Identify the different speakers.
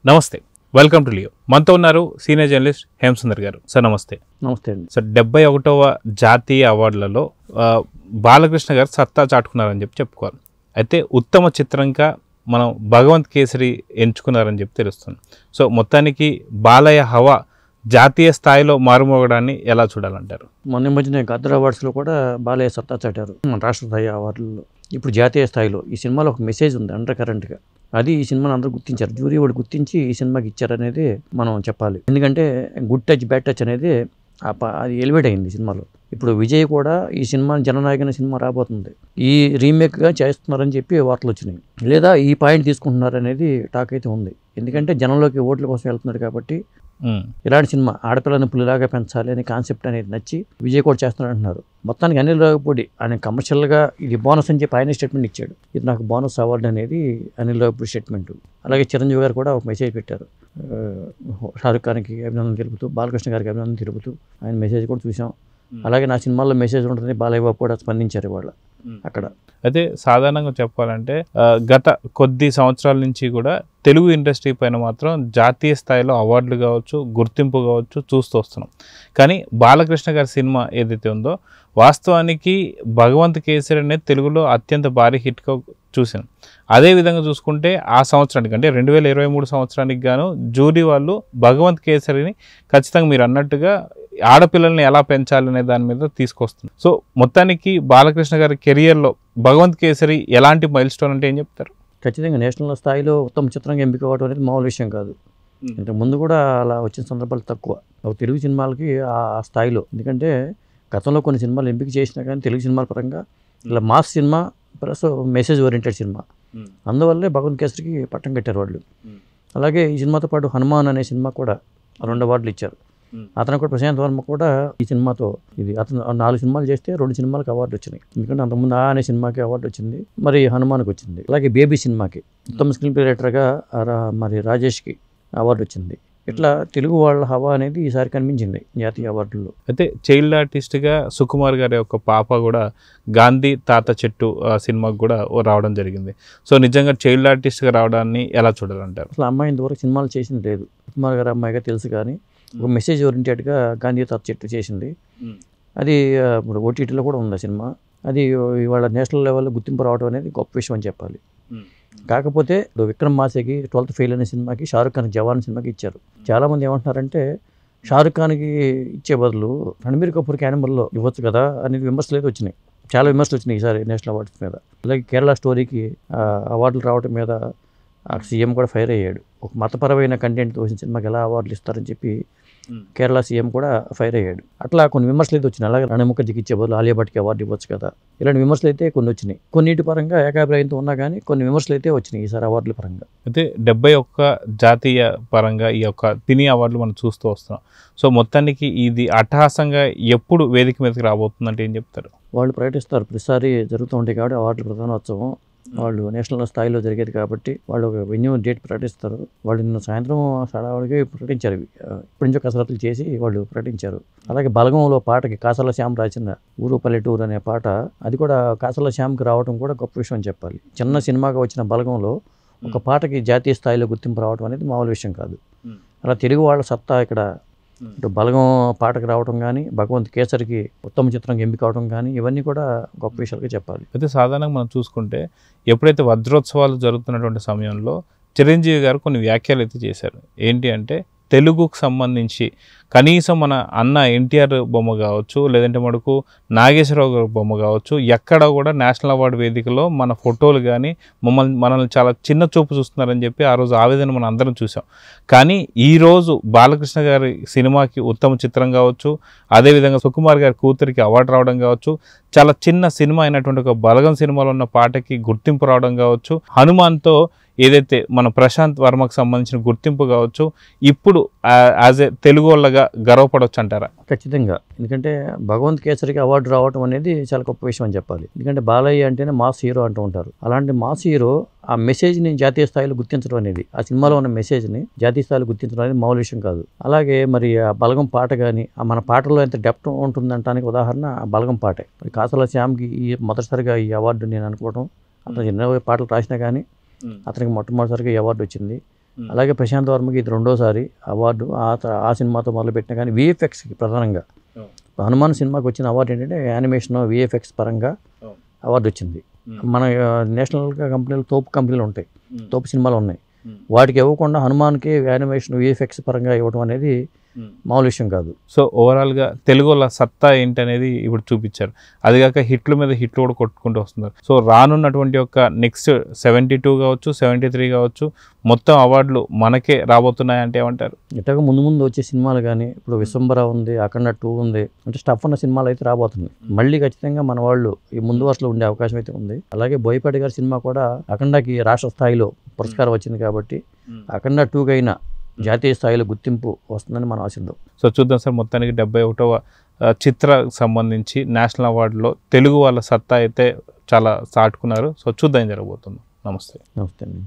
Speaker 1: నమస్తే, welcome to Leo. మనతో ఉన్నారు సీనియర్ జర్నలిస్ట్ హేమసుందర్ గారు. సార్ నమస్తే.
Speaker 2: నమస్తే అండి.
Speaker 1: సార్ 71వ జాతీయ అవార్డులలో బాలకృష్ణ గారు సత్తా చాటుకున్నారని చెప్పుకోవాలి. అయితే ఉత్తమ చిత్రంగా మనం భగవంత్ కేసరి ఎంచుకున్నారని తెలుస్తుంది. సో మొత్తానికి బాలయ్య హవా జాతీయ స్థాయిలో మారుమోగడాన్ని ఎలా చూడాలంటారు?
Speaker 2: మొన్న మధ్యన గద్దర్ అవార్డ్స్లో కూడా బాలయ్య సత్తా చాటారు. మన రాష్ట్ర స్థాయి అవార్డులలో ఇప్పుడు జాతీయ స్థాయిలో ఈ సినిమాలో ఒక మెసేజ్ ఉంది అండర్ కరెంట్గా. అది ఈ సినిమాని అందరూ గుర్తించారు. జ్యూరీ వాడు గుర్తించి ఈ సినిమాకి ఇచ్చారనేది మనం చెప్పాలి. ఎందుకంటే గుడ్ టచ్ బ్యాడ్ టచ్ అనేది అది ఎలివేట్ అయింది సినిమాలో. ఇప్పుడు విజయ్ కూడా ఈ సినిమా జననాయకన సినిమా రాబోతుంది, ఈ రీమేక్గా చేస్తున్నారని చెప్పి వార్తలు వచ్చినాయి. లేదా ఈ పాయింట్ తీసుకుంటున్నారు అనేది టాక్ అయితే ఉంది. ఎందుకంటే జనంలోకి ఓట్ల కోసం వెళ్తున్నాడు కాబట్టి ఇలాంటి సినిమా ఆడపిల్లని పులిలాగా పెంచాలి అనే కాన్సెప్ట్ అనేది నచ్చి విజయ్ కూడా చేస్తున్నాడు అంటున్నారు. మొత్తానికి అనిల్ రావిపూడి ఆయన కమర్షియల్గా ఇది బోనస్ అని చెప్పి ఆయన స్టేట్మెంట్ ఇచ్చాడు. ఇది నాకు బోనస్ అవార్డు అనేది అనిల్ రావిపూడి స్టేట్మెంట్. అలాగే చిరంజీవి గారు కూడా ఒక మెసేజ్ పెట్టారు, షారుఖ్ ఖాన్కి అభినందన తెలుపుతూ, బాలకృష్ణ గారికి అభినందన తెలుపుతూ ఆయన మెసేజ్ కూడా చూసాం. అలాగే నా సినిమాల్లో మెసేజ్ ఉంటుంది బాలయ్య బాబు కూడా స్పందించారు ఇవాళ అక్కడ.
Speaker 1: అయితే సాధారణంగా చెప్పాలంటే గత కొద్ది సంవత్సరాల నుంచి కూడా తెలుగు ఇండస్ట్రీ పైన మాత్రం జాతీయ స్థాయిలో అవార్డులు కావచ్చు, గుర్తింపు కావచ్చు చూస్తూ వస్తున్నాం. కానీ బాలకృష్ణ గారి సినిమా ఏదైతే ఉందో వాస్తవానికి భగవంత్ కేసరి అనేది తెలుగులో అత్యంత భారీ హిట్గా చూసాం. అదేవిధంగా చూసుకుంటే ఆ సంవత్సరానికి అంటే 2023 సంవత్సరానికి గాను జ్యూరీ వాళ్ళు భగవంత్ కేసరిని ఖచ్చితంగా మీరు అన్నట్టుగా ఆడపిల్లల్ని ఎలా పెంచాలనే దాని మీద తీసుకొస్తుంది. సో మొత్తానికి బాలకృష్ణ గారి కెరియర్లో భగవంత్ కేసరి ఎలాంటి మైల్ స్టోన్ అంటే ఏం చెప్తారు?
Speaker 2: ఖచ్చితంగా నేషనల్ స్థాయిలో ఉత్తమ చిత్రంగా ఎంపిక అవ్వడం అనేది మామూలు విషయం కాదు. ఇంతకు ముందు కూడా అలా వచ్చిన సందర్భాలు తక్కువ ఒక తెలుగు సినిమాలకి ఆ స్థాయిలో. ఎందుకంటే గతంలో కొన్ని సినిమాలు ఎంపిక చేసినా కానీ తెలుగు సినిమాల పరంగా ఇలా mass cinema plus message oriented cinema, అందువల్లే భగవంత్ కేసరికి పట్టం కట్టారు వాళ్ళు. అలాగే ఈ సినిమాతో పాటు హనుమాన్ అనే సినిమా కూడా 2 అవార్డులు ఇచ్చారు. అతను కూడా ప్రశాంత్ వర్మ కూడా ఈ సినిమాతో అతను 4 సినిమాలు చేస్తే 2 సినిమాలకు అవార్డు వచ్చినాయి. ఎందుకంటే అంతకుముందు అనే సినిమాకి అవార్డు వచ్చింది, మరి హనుమాన్కి వచ్చింది. అలాగే బేబీ సినిమాకి ఉత్తమ స్క్రీన్ ప్లే రైటర్గా మరి రాజేష్కి అవార్డు వచ్చింది. ఇట్లా తెలుగు వాళ్ళ హవా అనేది ఈసారి కనిపించింది జాతీయ అవార్డుల్లో.
Speaker 1: అయితే చైల్డ్ ఆర్టిస్ట్గా సుకుమార్ గారి యొక్క పాప కూడా గాంధీ తాత చెట్టు సినిమాకి కూడా రావడం జరిగింది. సో నిజంగా చైల్డ్ ఆర్టిస్ట్గా రావడాన్ని ఎలా చూడాలంటారు?
Speaker 2: అసలు అమ్మాయి ఇంతవరకు సినిమాలు చేసింది లేదు. సుకుమార్ గారి అమ్మాయిగా తెలుసు, కానీ ఒక మెసేజ్ ఓరియంటెడ్గా గాంధీ తాత చెట్టు చేసింది. అది ఇప్పుడు ఓటీటీలో కూడా ఉంది సినిమా. అది ఇవాళ నేషనల్ లెవెల్లో గుర్తింపు రావడం అనేది గొప్ప విషయం అని చెప్పాలి. కాకపోతే విక్రమ్ మాసేకి 12th ఫెయిల్ అనే సినిమాకి, షారుఖ్ ఖాన్ జవాన్ సినిమాకి ఇచ్చారు. చాలామంది ఏమంటున్నారంటే షారుఖ్ ఖాన్కి ఇచ్చే బదులు రణబీర్ కపూర్కి యానిమల్లో ఇవ్వచ్చు కదా అనేది విమర్శలు అయితే వచ్చినాయి. చాలా విమర్శలు వచ్చినాయి ఈసారి నేషనల్ అవార్డ్స్ మీద. అలాగే కేరళ స్టోరీకి అవార్డులు రావడం మీద సీఎం కూడా ఫైర్ అయ్యాడు. ఒక మతపరమైన కంటెంట్ తోసిన సినిమాకి ఎలా అవార్డులు ఇస్తారని చెప్పి కేరళ సీఎం కూడా ఫైర్ అయ్యాడు. అట్లా కొన్ని విమర్శలు అయితే వచ్చినాయి. అలాగే రణబీర్ ముఖర్జీకి ఇచ్చే బదులు ఆలియా భట్కి అవార్డు ఇవ్వచ్చు కదా, ఇలాంటి విమర్శలు అయితే కొన్ని వచ్చినాయి. కొన్నిటి పరంగా ఏకాభిప్రాయంతో ఉన్నా కానీ కొన్ని విమర్శలు అయితే వచ్చినాయి ఈసారి అవార్డుల పరంగా.
Speaker 1: అయితే 71 జాతీయ పరంగా ఈ యొక్క సినీ అవార్డులు మనం చూస్తూ వస్తున్నాం. సో మొత్తానికి ఇది అట్టహాసంగా ఎప్పుడు వేదిక మీదకి రాబోతుందంటే ఏం చెప్తారు?
Speaker 2: వాళ్ళు ప్రకటిస్తారు, ప్రతిసారి జరుగుతూ ఉంటాయి కాబట్టి అవార్డుల ప్రధానోత్సవం వాళ్ళు నేషనల్ స్థాయిలో జరిగేది కాబట్టి వాళ్ళు ఒక వెన్యూ డేట్ ప్రకటిస్తారు. వాళ్ళు నిన్న సాయంత్రం సడావుడిగా ప్రకటించారు. ఇప్పటి నుంచో కసరత్తులు చేసి వాళ్ళు ప్రకటించారు. అలాగే బలగంలో పాటకి కాసల శ్యామ్ రాసిన ఊరు పల్లెటూరు అనే పాట, అది కూడా కాసల శ్యామ్కి రావడం కూడా గొప్ప విషయం అని చెప్పాలి. చిన్న సినిమాగా వచ్చిన బలగంలో ఒక పాటకి జాతీయ స్థాయిలో గుర్తింపు రావడం అనేది మామూలు విషయం కాదు. అలా తెలుగు వాళ్ళ సత్తా ఇక్కడ ఇటు బలగం పాటకు రావడం కానీ, భగవంత్ కేసరికి ఉత్తమ చిత్రంగా ఎంపిక అవడం కానీ, ఇవన్నీ కూడా గొప్ప విషయాలుగా చెప్పాలి.
Speaker 1: అయితే సాధారణంగా మనం చూసుకుంటే ఎప్పుడైతే వజ్రోత్సవాలు జరుగుతున్నటువంటి సమయంలో చిరంజీవి గారు కొన్ని వ్యాఖ్యలు అయితే చేశారు. ఏంటి అంటే తెలుగుకు సంబంధించి కనీసం మన అన్న ఎన్టీఆర్ బొమ్మ కావచ్చు, లేదంటే మనకు నాగేశ్వరరావు గారి బొమ్మ కావచ్చు, ఎక్కడ కూడా నేషనల్ అవార్డు వేదికలో మన ఫోటోలు కానీ మనల్ని చాలా చిన్న చూపు చూస్తున్నారని చెప్పి ఆ రోజు ఆవేదన మనం అందరం చూసాం. కానీ ఈరోజు బాలకృష్ణ గారి సినిమాకి ఉత్తమ చిత్రం కావచ్చు, అదేవిధంగా సుకుమార్ గారి కూతురికి అవార్డు రావడం కావచ్చు, చాలా చిన్న సినిమా అయినటువంటి ఒక బలగం సినిమాలో ఉన్న పాటకి గుర్తింపు రావడం కావచ్చు, హనుమాన్తో ఏదైతే మన ప్రశాంత్ వర్మకు సంబంధించిన గుర్తింపు కావచ్చు, ఇప్పుడు యాజ్ ఏ తెలుగు వాళ్ళగా గర్వపడవచ్చు అంటారా?
Speaker 2: ఖచ్చితంగా. ఎందుకంటే భగవంత్ కేసరికి అవార్డు రావడం అనేది చాలా గొప్ప విషయం అని చెప్పాలి. ఎందుకంటే బాలయ్య అంటేనే మాస్ హీరో అంటూ ఉంటారు. అలాంటి మాస్ హీరో ఆ మెసేజ్ని జాతీయ స్థాయిలో గుర్తించడం అనేది, ఆ సినిమాలో ఉన్న మెసేజ్ని జాతీయ స్థాయిలో గుర్తించడం అనేది మామూలు విషయం కాదు. అలాగే మరి ఆ బలగం పాట కానీ, మన పాటలో ఎంత డెప్త్ ఉంటుందంటానికి ఉదాహరణ ఆ బలగం పాటే. మరి కాసల శ్యామ్కి ఈ మొదటిసారిగా ఈ అవార్డు నేను అనుకోవడం, అతను ఎన్నో పాటలు రాసినా కానీ అతనికి మొట్టమొదటిసారిగా అవార్డు వచ్చింది. అలాగే ప్రశాంత్ వర్మకి ఇది రెండోసారి అవార్డు. ఆ సినిమాతో మొదలుపెట్టిన కానీ విఎఫ్ఎక్స్కి ప్రధానంగా హనుమాన్ సినిమాకి వచ్చిన అవార్డు ఏంటంటే యానిమేషన్ విఎఫ్ఎక్స్ పరంగా అవార్డు వచ్చింది. మన నేషనల్ కంపెనీలు తోపు కంపెనీలు ఉంటాయి, తోపు సినిమాలు ఉన్నాయి, వాటికి ఇవ్వకుండా హనుమాన్కి యానిమేషన్ విఎఫ్ఎక్స్ పరంగా ఇవ్వడం అనేది మామూలు విషయం కాదు.
Speaker 1: సో ఓవరాల్గా తెలుగు వాళ్ళ సత్తా ఏంటనేది ఇప్పుడు చూపించారు. అదిగాక హిట్ల మీద హిట్లు కూడా కొట్టుకుంటూ వస్తున్నారు. సో రానున్నటువంటి ఒక నెక్స్ట్ 72 కావచ్చు, 73 కావచ్చు, మొత్తం అవార్డులు మనకే రాబోతున్నాయంటే ఏమంటారు?
Speaker 2: ఇట్లాగా ముందు ముందు వచ్చే సినిమాలు కానీ ఇప్పుడు విశ్వంబర ఉంది, అఖండ 2 ఉంది, అంటే స్టఫ్ ఉన్న సినిమాలు అయితే రాబోతుంది. మళ్ళీ ఖచ్చితంగా మన వాళ్ళు ఈ ముందు వరుసలో ఉండే అవకాశం అయితే ఉంది. అలాగే బోయపాటి గారి సినిమా కూడా అఖండకి రాష్ట్ర స్థాయిలో పురస్కారం వచ్చింది కాబట్టి అఖండ 2కి అయినా జాతీయ స్థాయిలో గుర్తింపు వస్తుందని మనం ఆశిద్దాం.
Speaker 1: సో చూద్దాం సార్, మొత్తానికి 71వ చిత్ర సంబంధించి నేషనల్ అవార్డులో తెలుగు వాళ్ళ సత్తా అయితే చాలా చాటుకున్నారు. సో చూద్దాం ఏం జరగబోతుంది. నమస్తే.
Speaker 2: నమస్తే అండి.